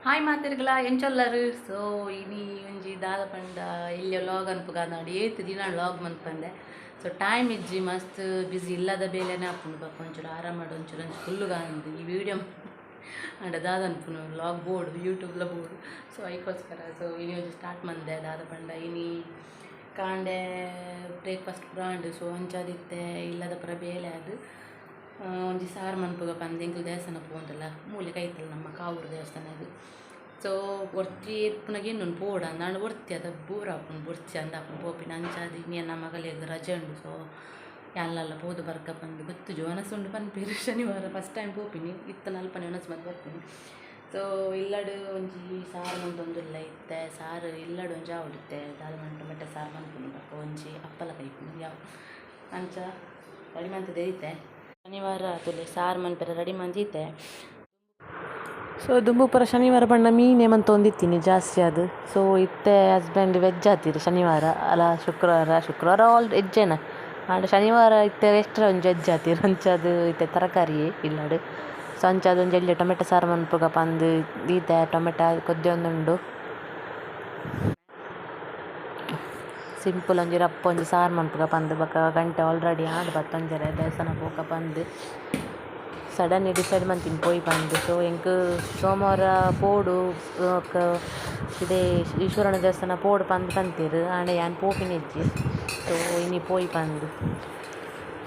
Hi ಮಾತಿರ್ಗಲ ಎಂಚೊಲ್ಲರು so ಇನಿ ಒಂಜಿ ದಾದ ಪಂಡ ಇಲ್ಲಿಯ ಲಾಗ್ ಅನ್ಪುಗಾದ ಏತ್ ದಿನ ಲಾಗ್ ಮನ್ಪಂದೆ ಸೊ ಟೈಮ್ ಇಜ್ಜಿ ಮಸ್ತ್ ಬಿಸಿ ಇಲ್ಲದ ಬೇಲೆನೇ ಹಾಕೊಂಡು ಪಾಪ ಒಂಚೂರು ಆರಾಮ ಮಾಡು ಒಂಚೂರು ಫುಲ್ಲುಗ ಅಂದು ಈ ವಿಡಿಯೋ ಅಂಡ ದಾದ ಅನ್ಪುನು ಲಾಗ್ ಬೋರ್ಡ್ ಯೂಟ್ಯೂಬ್ಲ ಬೋರ್ಡ್ ಸೊ ಅದಕ್ಕೋಸ್ಕರ ಸೊ ಇನಿ ಒಂಚೂರು ಸ್ಟಾರ್ಟ್ ಮಂದೆ ದಾದ ಪಂಡ ಇನಿ ಕಾಂಡೆ ಬ್ರೇಕ್ಫಾಸ್ಟ್ ಪುರಾಂಡು ಸೊ ಅಂಚಾದಿತ್ತೆ ಇಲ್ಲದ ಪುರ ಬೇಲೆ ಅದು ಒಂಜಿ ಸಾರು ಮನ್ಪುಗ ಪಂದು ಎಂಕುಲು ದೇವಸ್ಥಾನ ಪೋಂದಲ್ಲ ಮೂಲೆ ಕೈತಲ್ಲ ನಮ್ಮ ಕಾವೂರು ದೇವಸ್ಥಾನ ಅದು ಸೊ ಒರ್ತಿ ಪುನಗ ಇನ್ನೊಂದು ಪೋಡ ನಾನು ಒರ್ತಿ ಅದ ಬೋರ್ ಹಾಕೊಂಡು ಬೊರ್ಚಿ ಅಂದ ಹಾಕೊಂಡು ಪೋಪಿನ ಅಂಚಾದ ಇನ್ನೇನು ನಮ್ಮ ಮಗಳಿಗೆ ರಜೆ ಉಂಡು ಸೊ ಎಲ್ಲ ಪೋದು ಬರ್ಕ ಬಂದು ಗೊತ್ತು ಜೋನಸುಂಡು ಪನ್ಪೇರು ಶನಿವಾರ ಫಸ್ಟ್ ಟೈಮ್ ಪೋಪಿನಿ ಇತ್ತ ನಲ್ಪನೆ ಒನಸು ಬಂದು ಬರ್ತೀನಿ ಸೊ ಇಲ್ಲಡು ಒಂಜಿ ಸಾರು ಮಂತೊಂದುಲ್ಲ ಇತ್ತೆ ಸಾರು ಇಲ್ಲಡು ಒಂಜಿ ಆವಡಿತ್ತೆ ದಾದ ಟೊಮೆಟೊ ಸಾರು ಮನ್ಪುನು ಬರ್ಕ ಒಂಜಿ ಅಪ್ಪಲ ಕೈಪುನು ಯಾವ ಅಂಚ ರೆಡಿ ಮಂತದೇ ಐತೆ ಶನಿವಾರ ತುಲೆ ಸಾರು ಮನ್ಪೆರ ರೆಡಿ ಮಂಜಿತ್ತೆ ಸೊ ದುಂಬುಪುರ ಶನಿವಾರ ಬಣ್ಣ ಮೀನೇ ಮಂತ ಒಂದಿತ್ತೀನಿ ಜಾಸ್ತಿ ಅದು ಸೊ ಇತ್ತೆ ಹಸ್ಬೆಂಡ್ ವೆಜ್ ಆತೀರಿ ಶನಿವಾರ ಅಲ್ಲ ಶುಕ್ರವಾರ ಆಲ್ ವೆಜ್ಜೇನ ಆಂಡ ಶನಿವಾರ ಇತ್ತೆ ಎಕ್ಸ್ಟ್ರಾ ಒಂಜಿ ವೆಜ್ ಆತೀರಿ ಅಂಚದು ಇತ್ತೆ ತರಕಾರಿ ಇಲ್ಲಾಡು ಸೊ ಅಂಚದು ಒಂಜಿ ಎಲ್ಲಿ ಟೊಮೆಟೊ ಸಾರು ಮನ್ಪುಗ ಪಂದು ಈತೆ ಟೊಮೆಟೊ ಕೊದ್ದೆ ಒಂದುಂಡು ಸಿಂಪಲ್ ಒಂಜಿ ರಪ್ಪ ಒಂಜಿ ಸಾರು ಮನ್ಪುಗ ಪಂದು ಬೊಕ ಗಂಟೆ ಆಲ್ರೆಡಿ ಆಂಡ್ ಬತ್ತೊಂಜರೆ ದೇವಸ್ಥಾನ ಪೋಕ ಪಂದು ಸಡನ್ ಡಿಸೈಡ್ ಮಂತಿನಿ ಪೋಯಿ ಪಂದು ಸೊ ಎಂಕ್ ಸೋಮವಾರ ಪೋಡು ಇದೇ ಈಶ್ವರನ ದೇವಸ್ಥಾನ ಪೋಡು ಪಂದು ಪಂತೀರು ಆಂಡ ಯಾನ್ ಪೋಪಿನಿಜ್ಜಿ ಸೊ ಇನಿ ಪೋಯಿ ಪಂದು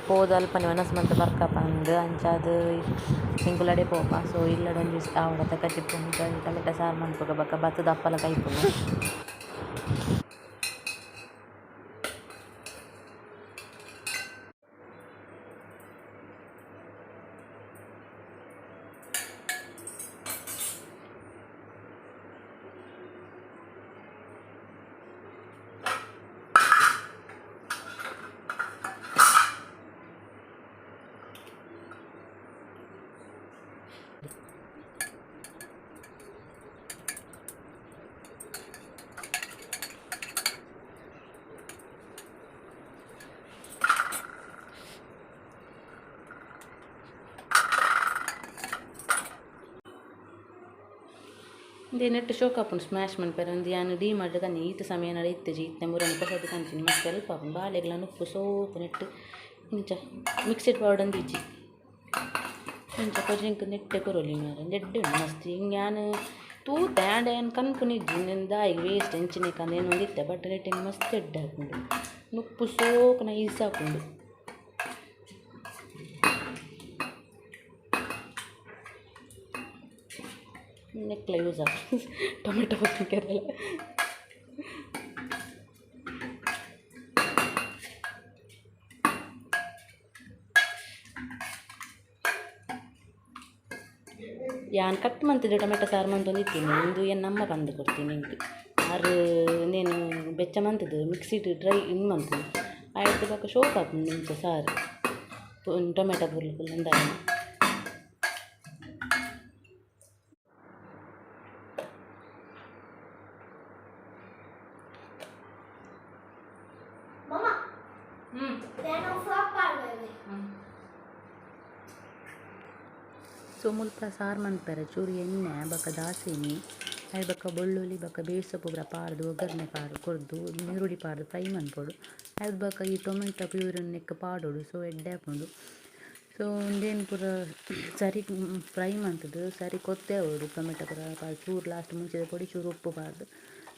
ಪೋದು ಅಲ್ಪನೆ ಒನಸು ಮಂತ್ ಬರ್ಕ ಪಂದು ಅಂಚಾದು ಎಂಕುಲಡೆ ಪೋಪ ಸೊ ಇಲ್ಲಡೊಂಜಿ ಆವಡ ತಕಚಿಪ್ಪುಂಡು ಟೊಮೆಟೊ ಸಾರು ಮನ್ಪುಗ ಬೊಕ ಬತ್ತದ ಅಪ್ಪಲ ಕೈಪುನು ಇಂದೇ ನೆಟ್ ಶೋಕ್ ಆಪುಂಡು ಸ್ಮ್ಯಾಶ್ ಮನ್ಪೆರ ಒಂದು ಯಾನು ಡಿ ಮಾಡಿ ಕನ್ನಿ ಈತ ಸಮಯ ನಡ ಇತ್ತೆಜಿ ಇತ್ತೆ ಮುರನ್ನು ಪಸದು ಕಂಚಿನಿ ಮತ್ತೆ ಹೆಲ್ಪ್ ಆಪುಂಡು ಬಾಳೆಗ್ಲನ್ನು ಉಪ್ಪು ಸೋಪು ನೆಟ್ಟು ಇಂಚ ಮಿಕ್ಸೆಡ್ ಪೌಡರ್ ಅಂದಿಜ್ಜಿ ಇಂಚ ಕೊಜೆಂಕ್ ನೆಟ್ಟೆ ಕೊರೊಲಿ ಮಾರ ನೆಡ್ಡೆ ಉಂಡು ಮಸ್ತ್ ಹಿಂಗೆ ಯಾನು ತೂತೆ ಆಂಡ ಏನು ಕನ್ಪುನಿಜ್ಜಿ ನಿನ್ನ ದಾಯಿಗೆ ವೇಸ್ಟ್ ಹೆಂಚಿನ ಕಂದು ಏನೊಂದು ಇತ್ತೆ ಬಟ್ ನೆಟ್ಟಿಂಗ್ ಮಸ್ತ್ ಎಡ್ಡೆ ಹಾಕೊಂಡು ಉಪ್ಪು ಸೋಕು ನೈಸ್ ಹಾಕೊಂಡು ನೆಕ್ಲ ಯೂಸ್ ಆಗ ಟೊಮೆಟೊ ಬದನೆಕಾಯೆಲ್ಲ ಯಾನ್ ಕಟ್ ಮಂತಿದ್ದೆ ಟೊಮೆಟೊ ಸಾರು ಮಂತೊಂದಿತ್ತೀನಿ ಇಂದು ಏನು ನಮ್ಮ ಬಂದು ಕೊಡ್ತೀನಿ ಇಂದು ಆರು ಇನ್ನೇನು ಬೆಚ್ಚ ಮಂತದ್ದು ಮಿಕ್ಸಿಡ್ ಡ್ರೈ ಇನ್ನು ಮಂತದ್ದು ಆಯ್ತು ಬಾಕ ಶೋಕ್ ಹಾಕೊಂಡು ನಿಂಚ ಸಾರು ಟೊಮೆಟೊ ಫುಲ್ ಅಂದಾಯ ಸೊ ಮುಲ್ಪ ಸಾರು ಮನ್ಪೆರೆ ಚೂರು ಎಣ್ಣೆ ಬೊಕ ದಾಸಿನಿ ಅವು ಬೊಕ ಬೆಳ್ಳುಳ್ಳಿ ಬೊಕ ಬೇಸೊಪ್ಪು ಪೂರ ಪಾರ್ದು ಒಗ್ಗರಣೆ ಕೊರ್ದು ನೀರುಳ್ಳಿ ಪಾರ್ದು ಫ್ರೈ ಮನ್ಪೊಡು ಅದು ಬೊಕ ಈ ಟೊಮೆಟೊ ಪ್ಯೂರನ್ನ ನೆಕ್ಕ ಪಾಡೋಡು ಸೊ ಎಡ್ಡೆ ಹಾಕೊಂಡು ಸೊ ಒಂದೇನು ಪೂರ ಸರಿ ಫ್ರೈ ಮಂತದ್ದು ಸರಿ ಕೊತ್ತೆ ಅವಡು ಟೊಮೆಟೊ ಪೂರ ಚೂರು ಲಾಸ್ಟ್ ಮುಂಚೆ ಪೊಡಿ ಚೂರು ಉಪ್ಪು ಪಾರ್ದು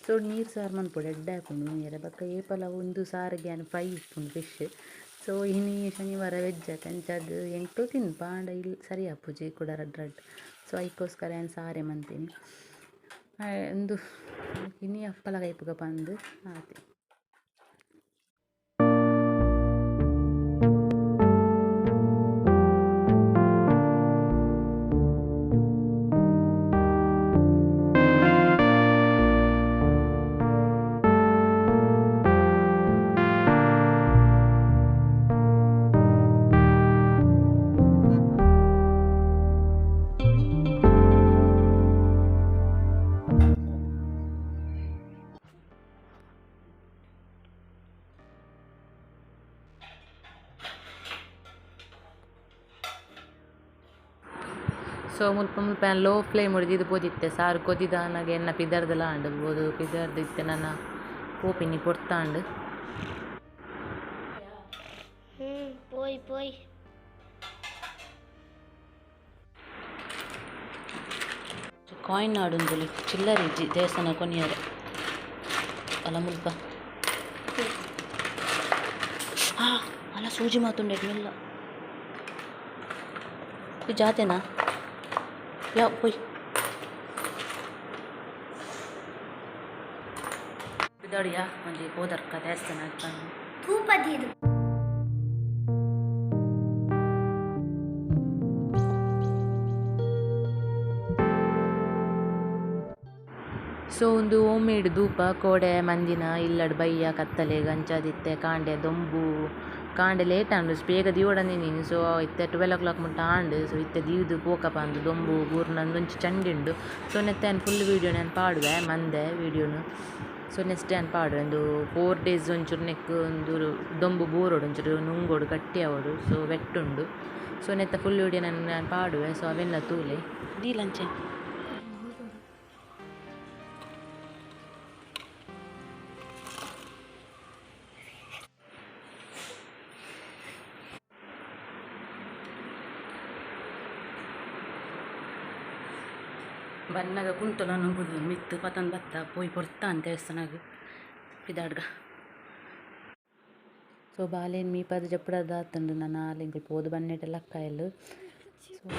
ಸೊ ನೀರು ಸಾರು ಮನ್ಪೊಡು ಎಡ್ಡೆ ಹಾಕೊಂಡು ನೀರು ಬೊಕ ಏಪಲ ಒಂದು ಸಾರಿಗೆ ಏನು ಫ್ರೈ ಇಪ್ಪುಂಡು ಫಿಶ್ ಸೊ ಇನಿ ಶನಿವಾರ ವೆಜ್ ಆತ ಅಂಚದು ಎಂಕ್ಲು ತಿನ್ನು ಪಾಂಡ ಇಲ್ಲಿ ಸರಿ ಆಪುಜಿ ಕೂಡ ರಡ್ ಸೊ ಅದಕ್ಕೋಸ್ಕರ ಏನು ಸಾರೆ ಮಂತೀನಿ ಒಂದು ಇನಿ ಅಪ್ಪಲ ಕೈಪುಗ ಪಂದು ಆತೆ. ಸೊ ಮುಲ್ಪ ಮುಲ್ಪ ಲೋ ಫ್ಲೇಮ್ ಹೊಡೆದು ಇದು ಪೋದಿತ್ತೆ ಸಾರು ಕೊದಿದಾನಾಗೆ ಎನ್ನ ಪಿದರ್ದೆಲ್ಲ ಆಂಡು ಬೋದು ಪಿದರ್ದಿತ್ತೆ ನನ್ನ ಪೋಪಿನಿ ಪೊರ್ತಾಂಡು പോയി പോയി ಕಾಯಿನ್ ಆಡುಂದುಲಿ ಚಿಲ್ಲರೆ ಇಜ್ಜಿ ದೇವಸ್ಥಾನ ಕೊನೆಯಾರೆ ಅಲ್ಲ ಮುಲ್ಪ ಅಲ್ಲ ಸೂಜಿ ಮಾತುಂಡೆ ಮೆಲ್ಲ ಜಾತೆನಾ ಯಾವ ಪೊಯ್ ಬಿದ್ದಾಡಿಯಾ ಮಂದಿ ಹೋದರ್ಕ ದೇವಸ್ಥಾನ ಆಗ್ತಾನೆ ಧೂಪದೀದು ಸೊ ಒಂದು ಹೋಮ್ ಮೇಡ್ ಧೂಪ ಕೋಡೆ ಮಂದಿನ ಇಲ್ಲಡ್ ಬಯ್ಯ ಕತ್ತಲೆ ಗಂಚಾದಿತ್ತೆ ಕಾಂಡೆ ದೊಂಬು ಕಾಂಡೆ ಲೇಟ್ ಆಂಡು ಬೇಗ ದಿವಡನೆ ನೀನು ಸೊ ಇತ್ತೆ 12 o'clock ಮುಟ್ಟ ಆಂಡು ಸೊ ಇತ್ತೆ ದೀವ್ದು ಪೋಕಪ್ಪ ಅಂದು ದೊಂಬು ಬೂರ್ನಂದೊಂಚು ಚಂಡಿಂಡು ಸೊ ನೆತ್ತೆ ಫುಲ್ ವೀಡಿಯೋ ನಾನು ಪಾಡುವೆ ಮಂದೆ ವೀಡಿಯೋನು ಸೊ ನೆಕ್ಸ್ಟ್ ನಾನು ಪಾಡುವೆ ಒಂದು 4 days ಒಂಚೂರು ನೆಕ್ ಒಂದು ದೊಂಬು ಬೋರೋಡು ಒಂಚೂರು ನುಂಗೋಡು ಗಟ್ಟಿ ಆವೋಡು ಸೊ ವೆಟ್ಟುಂಡು ಸೊ ನೆತ್ತ ಫುಲ್ ವೀಡಿಯೋ ನಾನು ಪಾಡುವೆ ಸೊ ಅವೆಲ್ಲ ತೂಲೆ ದಿ ಲಂಚೆ ಬನ್ನಾಗ ಕುಂತಲ ನುಂಗುದು ಮಿತ್ತು ಪತನ್ ಬತ್ತ ಪೋಯ್ ಪೊರ್ತಾ ಅಂತ ದೇವಸ್ಥಾನಾಗ ಪಿದಾಡ್ಗ ಸೊ ಬಾಲೇನು ಮೀಪದ ಜಪ್ಪಡದ ಆತಂಡು ನಾನು ಆಲಿಂಗ್ ಪೋದು ಬನ್ನೆಟೆಲ್ಲ ಅಕ್ಕಾಯಲು ಸೊ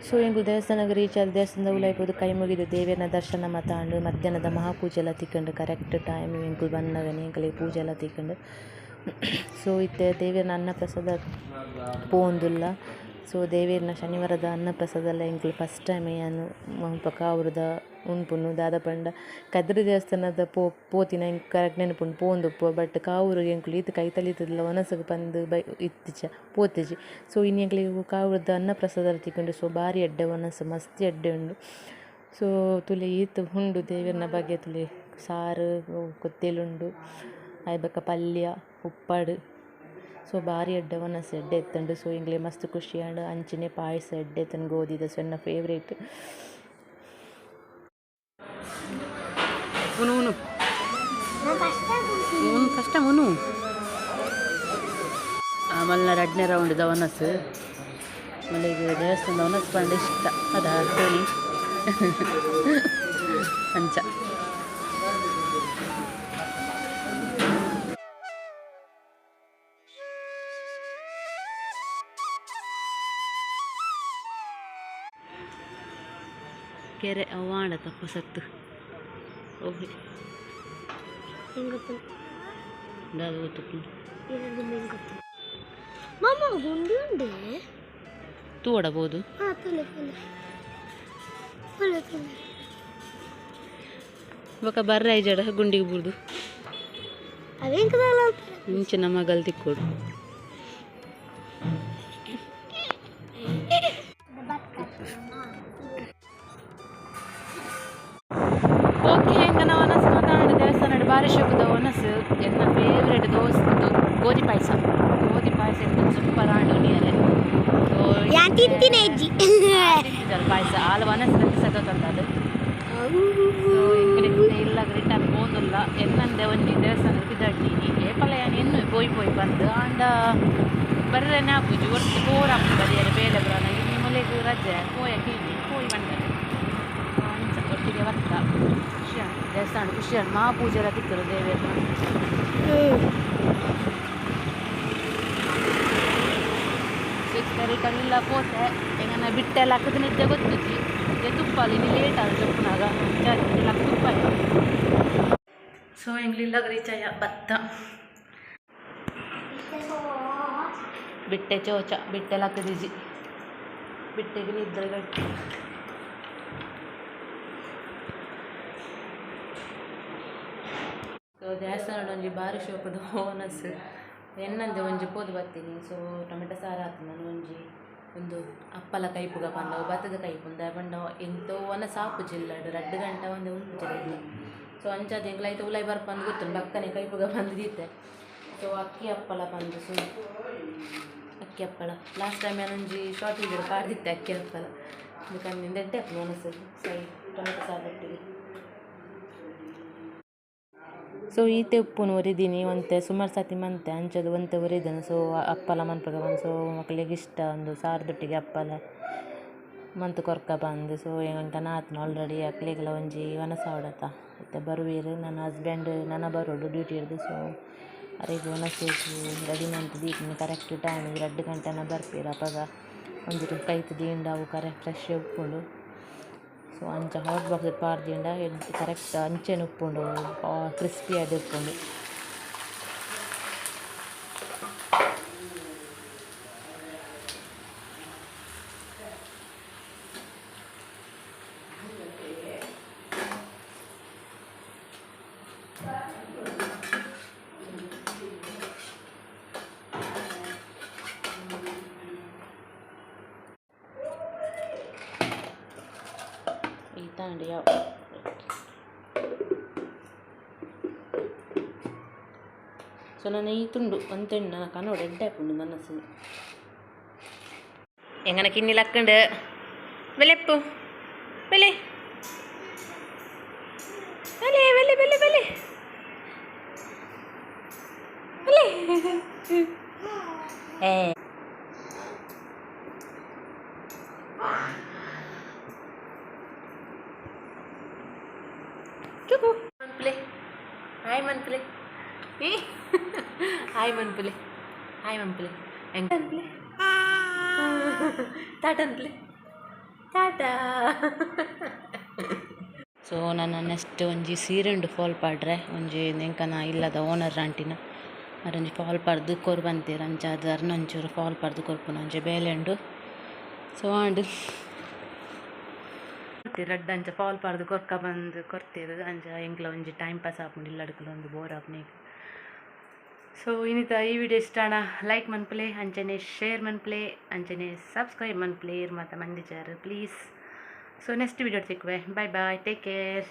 ಸೊ ಹೆಂಗು ದೇವಸ್ಥಾನಕ್ಕೆ ರೀಚ್ ಆದ ದೇವಸ್ಥಾನದ ಉಲಾಯ್ಬೋದು ಕೈ ಮುಗಿದು ದೇವಿಯನ್ನ ದರ್ಶನ ಮಾತಾಂಡು ಮಧ್ಯಾಹ್ನದ ಮಹಾಪೂಜೆ ಎಲ್ಲ ತಿಕ್ಕೊಂಡು ಕರೆಕ್ಟ್ ಟೈಮ್ ಹೆಂಗು ಬಂದಾಗ ಎಂಕಲಿಗೆ ಪೂಜೆ ಎಲ್ಲ ತಿಕ್ಕೊಂಡು ಸೊ ಇತ್ತೆ ದೇವಿಯರ್ನ ಅನ್ನಪ್ರಸಾದ ಪೋಂದುಲ್ಲ ಸೊ ದೇವಿಯರ್ನ ಶನಿವಾರದ ಅನ್ನಪ್ರಸಾದ ಎಲ್ಲ ಎಂಕಲು ಫಸ್ಟ್ ಟೈಮ್ ಏನು ಮಹಪಕ ಅವ್ರದ ಉಣ್ಪುನು ದಾದ ಪಂಡ ಕದ್ರಿ ದೇವಸ್ಥಾನದ ಪೋತಿನ ಹೆಂಗೆ ಕರೆಕ್ಟ್ ನೆನಪುಂಡು ಪೋಂದುಪ್ಪು ಬಟ್ ಕಾವೂರಿಗೆ ಎಂಕುಲು ಈತ ಕೈ ತಲಿತದಿಲ್ಲ ಒನಸಗೆ ಬಂದು ಇತ್ತಿಚ ಪೋತಿಜಿ ಸೊ ಇನ್ನು ಎಂಕ್ಲಿಗೆ ಕಾವೂರದ ಅನ್ನಪ್ರಸಾದ ತಿಕ್ಕೊಂಡು ಸೊ ಭಾರಿ ಎಡ್ಡೆ ಒನಸು ಮಸ್ತ್ ಎಡ್ಡೆ ಉಂಡು ಸೊ ತುಲೆ ಈತ ಉಂಡು ದೇವಿಯರ್ನ ಬಗ್ಗೆ ತುಲೆ ಸಾರು ಕೊತ್ತೇಲುಂಡು ಆಯ್ಬಕ್ಕ ಪಲ್ಯ ಉಪ್ಪಾಡು ಸೊ ಭಾರಿ ಎಡ್ಡೆ ಒನಸು ಎಡ್ಡೆ ಎತ್ತಂಡು ಸೊ ಇಂಗ್ಲೇ ಮಸ್ತ್ ಖುಷಿ ಆಂಡು ಅಂಚಿನೇ ಪಾಯಸ ಎಡ್ಡೆ ಎತ್ತನ್ ಗೋಧಿದ ಸೊ ನನ್ನ ಫೇವ್ರೇಟ್ ಉನು ಉನು ಉನು ಕಷ್ಟ ಉನು ಆಮೇಲೆ ಎರಡನೇ ರೌಂಡ್ ಒನಸು ಆಮೇಲೆ ಈಗ ದೇವಸ್ಥಾನದ ಒನಸು ಪಂಡ ಇಷ್ಟ ಅದಾ ಹೇಳಿ ಅಂಚ ಕೆರೆ ಅವಾಂಡ ತಪ್ಪ ಸತ್ತು ಓಕೆ ದಾದ ಗೊತ್ತು ಮಾಮ ಗುಂಡಿ ಉಂಡೆ ತೂಡಬಹುದು ಇವಾಗ ಬರ್ರ ಐಜಾಡ ಗುಂಡಿಗೆ ಬುಡ್ದು ಇಂಚಿನ ಮಗಲ್ ತಿಕ್ಕೋಡು ಭಾರಿ ಶುಭದ ಒನಸು ಎನ್ನ ಫೇವ್ರೇಟ್ ಗೋಧಿ ಪಾಯಸ ಎಂತ ಸೂಪರ್ ಆಂಡು ನಿಯರೆ ಪಾಯಸ ಆಲ ಒನಸು ಸಗತ್ತಂದದು ಸೊ ಇಲ್ಲ ರಿಟರ್ನ್ ಹೋದಿಲ್ಲ ಎನ್ನಂದೆ ಒಂಜಿ ದೇವಸ್ಥಾನ ಬಿದ್ದಡ್ಡಿ ಏಪಲ ಎನ್ನು ಪೋಯಿ ಬಂದು ಆಂಡ ಬರ್ರೇನೆ ಹಾಕುಜಿ ಒಟ್ಟು ಬೋರ್ ಹಾಕಿ ಬರಿಯರೆ ಬೇಲೆ ಬರೋಣ ಇನ್ನು ಮೊಲೆಗೆ ರಜೆ ಪೋಯಿ ಬಂದರೆ ಒಟ್ಟಿಗೆ ಬರ್ತ ಖುಷಿಯಾಗಿ ದೇವಸ್ಥಾನ ಖುಷಿಯಾಗಿ ಮಹಾಪೂಜೆ ಎಲ್ಲ ತಿಕ್ಕರು ದೇವಿಯನ್ನ ಸೊ ರಿಟರ್ನ್ ಇಲ್ಲ ಪೋತೆ ಹೆಂಗನ ಬಿಟ್ಟೆಲ್ಲ ಹಾಕಿದ್ರೆ ನಿದ್ದೆ ಗೊತ್ತಿದ್ವಿ ಅದೇ ತುಪ್ಪ ಅಲ್ಲಿ ಇಲ್ಲಿ ಲೇಟ್ ಆದ ಚೊಪ್ಪನಾಗ ಎಲ್ಲ ತುಪ್ಪ ಸೊ ಹೆಂಗ್ಲಿಲ್ಲ ರೀಚ್ ಆಯ ಭತ್ತ ಬಿಟ್ಟೆ ಚೋಚ ಬಿಟ್ಟೆಲ್ಲ ಹಾಕಿದೀಜಿ ಬಿಟ್ಟೆಗೆ ನಿದ್ರೆ ಗಟ್ಟಿ ಸೊ ದೇವಸ್ಥಾನ ಒಂಜಿ ಬಾರಿ ಶೋಕದ ಓನಸ್ ಎನ್ನಂದೆ ಒಂಜಿ ಪೋದು ಬರ್ತೀನಿ ಸೊ ಟೊಮೆಟೊ ಸಾರು ಆತು ನಾನು ಒಂದು ಅಪ್ಪಲ ಕೈಪುಗ ಬಂದವು ಭತ್ತದ ಕೈಪುಂದ ಬಂಡ ಎಂತೋ ಒನ ಸಾಪು ಜಿಲ್ಲಡು 2 ಗಂಟೆ ಒಂದೇ ಉಂಟು ಜಿಲ್ಲ ಸೊ ಅಂಚಾದ ಎಂಗ್ಲೈತೆ ಉಲಾಯಿ ಬರ್ಪಂದು ಗೊತ್ತು ಬಕ್ಕನೆ ಕೈಪುಗ ಬಂದಿದ್ದೆ ಸೊ ಅಕ್ಕಿ ಹಪ್ಪಳ ಬಂದು ಸೊ ಅಕ್ಕಿ ಹಪ್ಪಳ ಲಾಸ್ಟ್ ಟೈಮ್ ನಾನೊಂಜಿ ಶಾರ್ಟ್ ವಿಡಿಯೋ ಪಾಡ್ದಿತ್ತೆ ಅಕ್ಕಿ ಹಪ್ಪಳ ಅದಕ್ಕೆ ಎಡ್ಡೆ ಹಾಕಿ ಓನಸ್ ಸೈ ಟೊಮೆಟೊ ಸಾರು ಒಟ್ಟಿಗೆ ಸೊ ಈತೆ ಉಪ್ಪುನು ಒರಿದೀನಿ ಒಂತೆ ಸುಮಾರು ಸತಿ ಮಂತೆ ಅಂಚದು ಒಂತೆ ಒರಿದನು ಸೊ ಅಪ್ಪಲ ಮನ್ಪಗ ಬಂದು ಸೊ ಮಕ್ಕಳಿಗೆ ಇಷ್ಟ ಒಂದು ಸಾರದೊಟ್ಟಿಗೆ ಅಪ್ಪಲ ಮಂತು ಕೊರ್ಕ ಬಂದು ಸೊ ಹೆಂಗ ನಾತ್ನ ಆಲ್ರೆಡಿ ಅಕ್ಲಿಗೆಲ್ಲ ಒಂಜಿ ಒನಸ ಹೊಡತ ಮತ್ತು ಬರುವೀರು ನನ್ನ ಹಸ್ಬೆಂಡ್ ನನ್ನ ಬರೋಡು ಡ್ಯೂಟಿ ಹಿಡ್ದು so ಅರಿಗೆ ಒನಸೇಜು ready month Deepini correct ಟೈಮಿಗೆ 2 ಗಂಟೆನ ಬರ್ಪೀರು ಅಪ್ಪಾಗ ಒಂದಿರು ಕೈತು ದೀಂಡವು ಕರೆಕ್ಟ್ ಫ್ರೆಶ್ ಉಪ್ಪುಂಡು ಸೊ ಅಂಚ ಹಾಟ್ ಬಾಕ್ಸ್ ಪಾರ್ದಿಂಡ ಕರೆಕ್ಟ್ ಅಂಚೆನ ಉಪ್ಪುಂಡು ಕ್ರಿಸ್ಪಿ ಆದ ಉಪ್ಪುಂಡು ಈತಾಂಡಿ ಯಾವ ಸೊ ನನ್ನ ಈ ತುಂಡು ಒಂತೆಂಡು ನನ್ನ ಕನ್ನಡ ಎಡ್ಡೆ ಹಾಕೊಂಡು ಮನಸ್ಸು എങ്ങനെ കിണ്ണിലക്കുണ്ട് വെലെപ്പു വെലെ വെലെ വെലെ വെലെ വെലെ വെലെ ഏ Cukup. Manpule. Hai Manpule. Hai Manpule. Hai Manpule. Manpule. Tata Manpule. Tata. So ನನ್ನ ನೆಕ್ಸ್ಟ್ ಒಂಜಿ ಸೀರೆ ಉಂಡು ಫಾಲ್ ಪಾಡ್ರೆ ಒಂಜಿ ಎಂಕನ ಇಲ್ಲದ ಓನರ್ ಆಂಟಿನ ಅದೊಂಜಿ ಫಾಲ್ ಪಾಡ್ದು ಕೊರು ಬಂತೀರ ಅಂಚ ಅದು ಅರ್ನೊಂಚೂರು ಫಾಲ್ ಪಾಡ್ದು ಕೊರ್ಪುನ ಒಂಜಿ ಬೇಲೆ ಉಂಡು ಸೊ ಆಂಡು ರಡ್ಡ್ ಅಂಚ ಫಾಲ್ ಪಾಡ್ದು ಕೊರ್ಕ ಬಂದು ಕೊರ್ತೀರು ಅಂಚ ಎಂಕ್ಲ ಒಂಜಿ ಟೈಮ್ ಪಾಸ್ ಆಪುಂಡು ಇಲ್ಲಡ್ಕಲ ಒಂದು ಬೋರ್ ಆಪುನಿಗೆ ಸೊ ಇನ್ನಿತ ಈ ವಿಡಿಯೋ ಇಷ್ಟಾಣ ಲೈಕ್ ಮನ್ಪುಲೆ ಅಂಚನೆ ಶೇರ್ ಮನ್ಪುಲೆ ಅಂಚನೆ ಸಬ್ಸ್ಕ್ರೈಬ್ ಮನ್ಪುಲೆ ಮಾತ ಮಂದಿಚಾರು ಪ್ಲೀಸ್ ಸೊ ನೆಕ್ಸ್ಟ್ ವಿಡಿಯೋ ಸಿಕ್ಕುವೆ ಬಾಯ್ ಬಾಯ್ ಟೇಕ್ ಕೇರ್